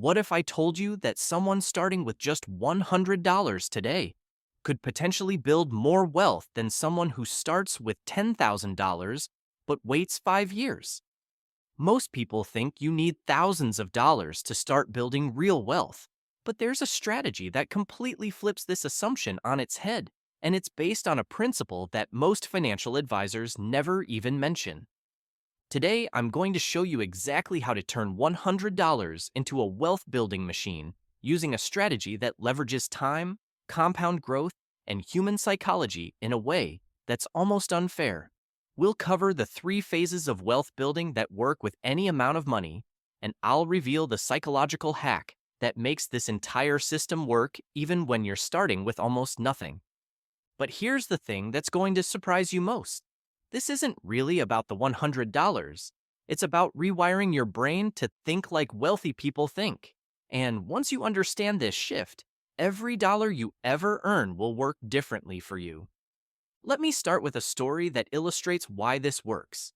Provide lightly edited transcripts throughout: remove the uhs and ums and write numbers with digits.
What if I told you that someone starting with just $100 today could potentially build more wealth than someone who starts with $10,000 but waits 5 years? Most people think you need thousands of dollars to start building real wealth, but there's a strategy that completely flips this assumption on its head, and it's based on a principle that most financial advisors never even mention. Today, I'm going to show you exactly how to turn $100 into a wealth building machine using a strategy that leverages time, compound growth, and human psychology in a way that's almost unfair. We'll cover the 3 phases of wealth building that work with any amount of money, and I'll reveal the psychological hack that makes this entire system work even when you're starting with almost nothing. But here's the thing that's going to surprise you most. This isn't really about the $100. It's about rewiring your brain to think like wealthy people think. And once you understand this shift, every dollar you ever earn will work differently for you. Let me start with a story that illustrates why this works.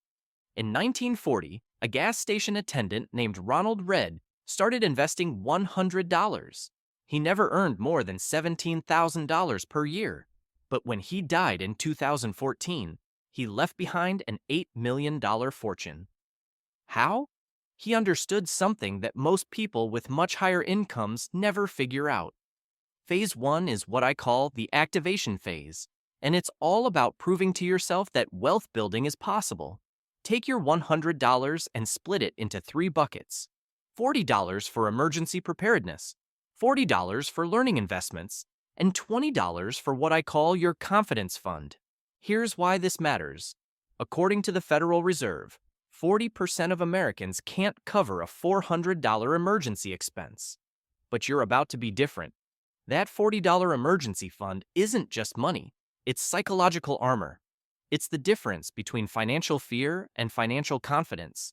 In 1940, a gas station attendant named Ronald Red started investing $100. He never earned more than $17,000 per year. But when he died in 2014, he left behind an $8 million fortune. How? He understood something that most people with much higher incomes never figure out. Phase 1 is what I call the activation phase, and it's all about proving to yourself that wealth building is possible. Take your $100 and split it into 3 buckets. $40 for emergency preparedness, $40 for learning investments, and $20 for what I call your confidence fund. Here's why this matters. According to the Federal Reserve, 40% of Americans can't cover a $400 emergency expense. But you're about to be different. That $40 emergency fund isn't just money, it's psychological armor. It's the difference between financial fear and financial confidence.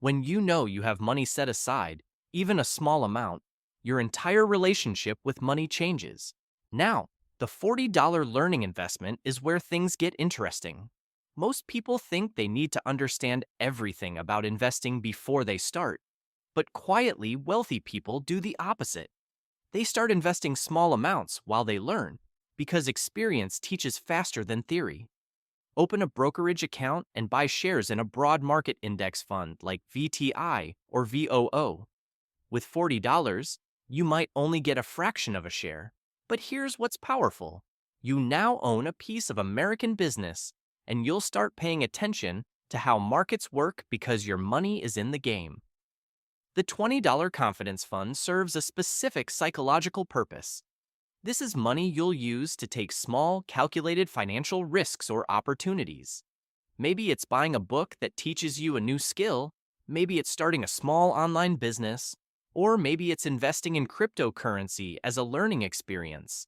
When you know you have money set aside, even a small amount, your entire relationship with money changes. Now, the $40 learning investment is where things get interesting. Most people think they need to understand everything about investing before they start. But quietly, wealthy people do the opposite. They start investing small amounts while they learn, because experience teaches faster than theory. Open a brokerage account and buy shares in a broad market index fund like VTI or VOO. With $40, you might only get a fraction of a share. But here's what's powerful. You now own a piece of American business, and you'll start paying attention to how markets work because your money is in the game. The $20 confidence fund serves a specific psychological purpose. This is money you'll use to take small, calculated financial risks or opportunities. Maybe it's buying a book that teaches you a new skill, maybe it's starting a small online business, or maybe it's investing in cryptocurrency as a learning experience.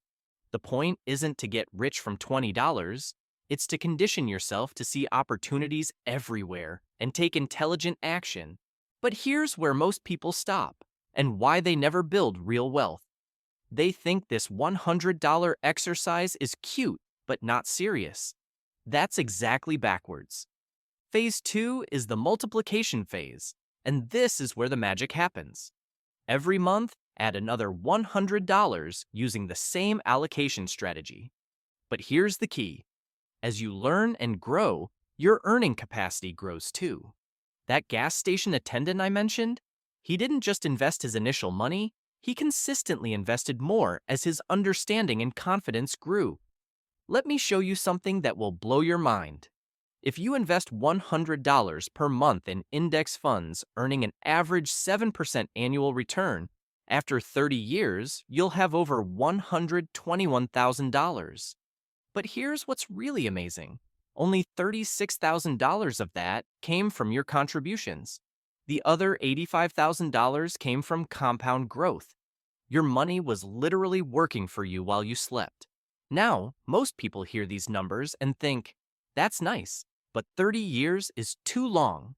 The point isn't to get rich from $20, it's to condition yourself to see opportunities everywhere and take intelligent action. But here's where most people stop, and why they never build real wealth. They think this $100 exercise is cute, but not serious. That's exactly backwards. Phase 2 is the multiplication phase, and this is where the magic happens. Every month, add another $100 using the same allocation strategy. But here's the key. As you learn and grow, your earning capacity grows too. That gas station attendant I mentioned, he didn't just invest his initial money, he consistently invested more as his understanding and confidence grew. Let me show you something that will blow your mind. If you invest $100 per month in index funds earning an average 7% annual return, after 30 years, you'll have over $121,000. But here's what's really amazing. Only $36,000 of that came from your contributions. The other $85,000 came from compound growth. Your money was literally working for you while you slept. Now, most people hear these numbers and think, that's nice, but 30 years is too long.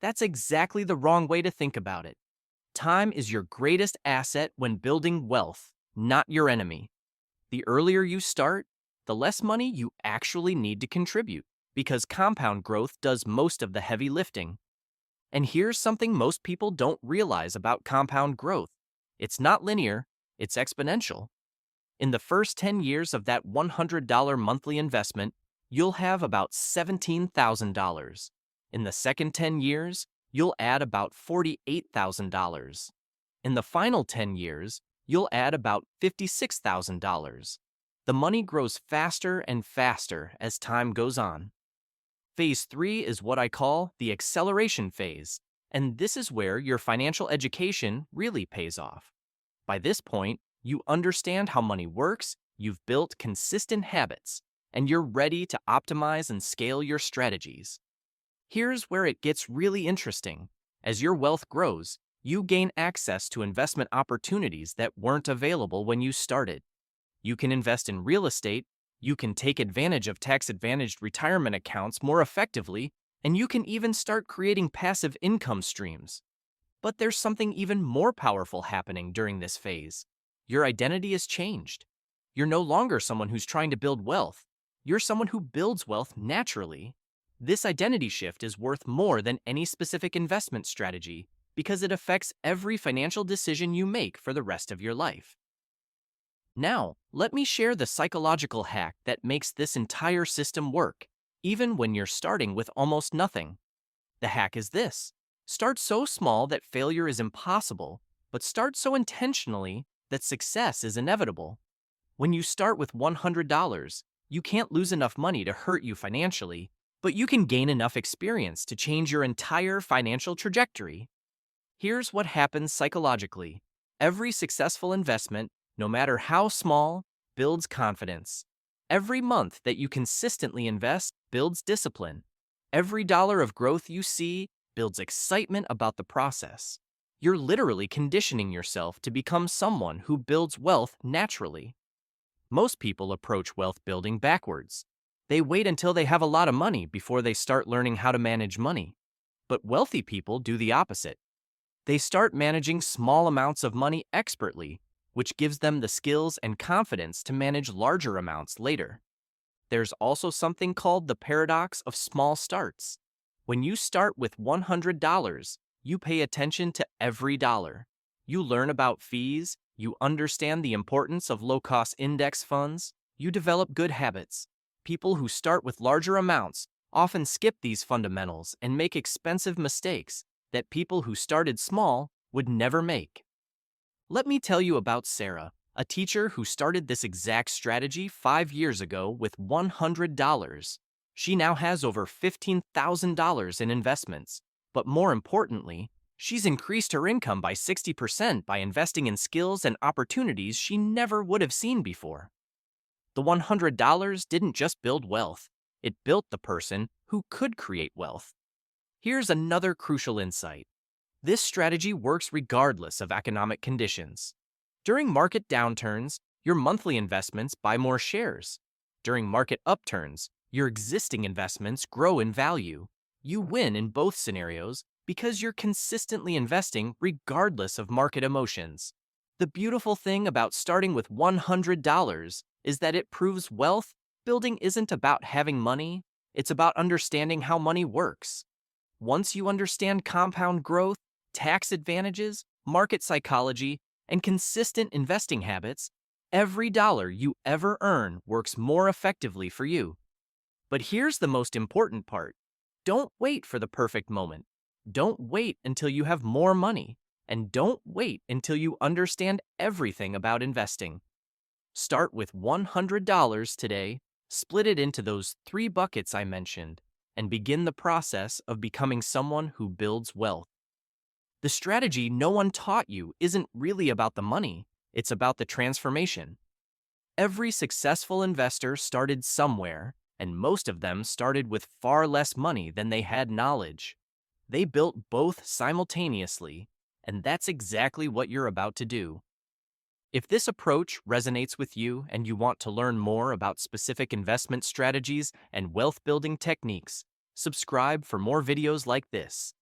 That's exactly the wrong way to think about it. Time is your greatest asset when building wealth, not your enemy. The earlier you start, the less money you actually need to contribute, because compound growth does most of the heavy lifting. And here's something most people don't realize about compound growth. It's not linear, it's exponential. In the first 10 years of that $100 monthly investment, you'll have about $17,000. In the second 10 years, you'll add about $48,000. In the final 10 years, you'll add about $56,000. The money grows faster and faster as time goes on. Phase 3 is what I call the acceleration phase, and this is where your financial education really pays off. By this point, you understand how money works, you've built consistent habits, and you're ready to optimize and scale your strategies. Here's where it gets really interesting. As your wealth grows, you gain access to investment opportunities that weren't available when you started. You can invest in real estate, you can take advantage of tax-advantaged retirement accounts more effectively, and you can even start creating passive income streams. But there's something even more powerful happening during this phase. Your identity has changed. You're no longer someone who's trying to build wealth. You're someone who builds wealth naturally. This identity shift is worth more than any specific investment strategy because it affects every financial decision you make for the rest of your life. Now, let me share the psychological hack that makes this entire system work, even when you're starting with almost nothing. The hack is this: start so small that failure is impossible, but start so intentionally that success is inevitable. When you start with $100, you can't lose enough money to hurt you financially, but you can gain enough experience to change your entire financial trajectory. Here's what happens psychologically. Every successful investment, no matter how small, builds confidence. Every month that you consistently invest builds discipline. Every dollar of growth you see builds excitement about the process. You're literally conditioning yourself to become someone who builds wealth naturally. Most people approach wealth building backwards. They wait until they have a lot of money before they start learning how to manage money. But wealthy people do the opposite. They start managing small amounts of money expertly, which gives them the skills and confidence to manage larger amounts later. There's also something called the paradox of small starts. When you start with $100, you pay attention to every dollar. You learn about fees, you understand the importance of low-cost index funds, you develop good habits. People who start with larger amounts often skip these fundamentals and make expensive mistakes that people who started small would never make. Let me tell you about Sarah, a teacher who started this exact strategy 5 years ago with $100. She now has over $15,000 in investments, but more importantly, she's increased her income by 60% by investing in skills and opportunities she never would have seen before. The $100 didn't just build wealth, it built the person who could create wealth. Here's another crucial insight. This strategy works regardless of economic conditions. During market downturns, your monthly investments buy more shares. During market upturns, your existing investments grow in value. You win in both scenarios because you're consistently investing regardless of market emotions. The beautiful thing about starting with $100 is that it proves wealth building isn't about having money, it's about understanding how money works. Once you understand compound growth, tax advantages, market psychology, and consistent investing habits, every dollar you ever earn works more effectively for you. But here's the most important part. Don't wait for the perfect moment. Don't wait until you have more money. And don't wait until you understand everything about investing. Start with $100 today, split it into those 3 buckets I mentioned, and begin the process of becoming someone who builds wealth. The strategy no one taught you isn't really about the money, it's about the transformation. Every successful investor started somewhere, and most of them started with far less money than they had knowledge. They built both simultaneously, and that's exactly what you're about to do. If this approach resonates with you and you want to learn more about specific investment strategies and wealth building techniques, subscribe for more videos like this.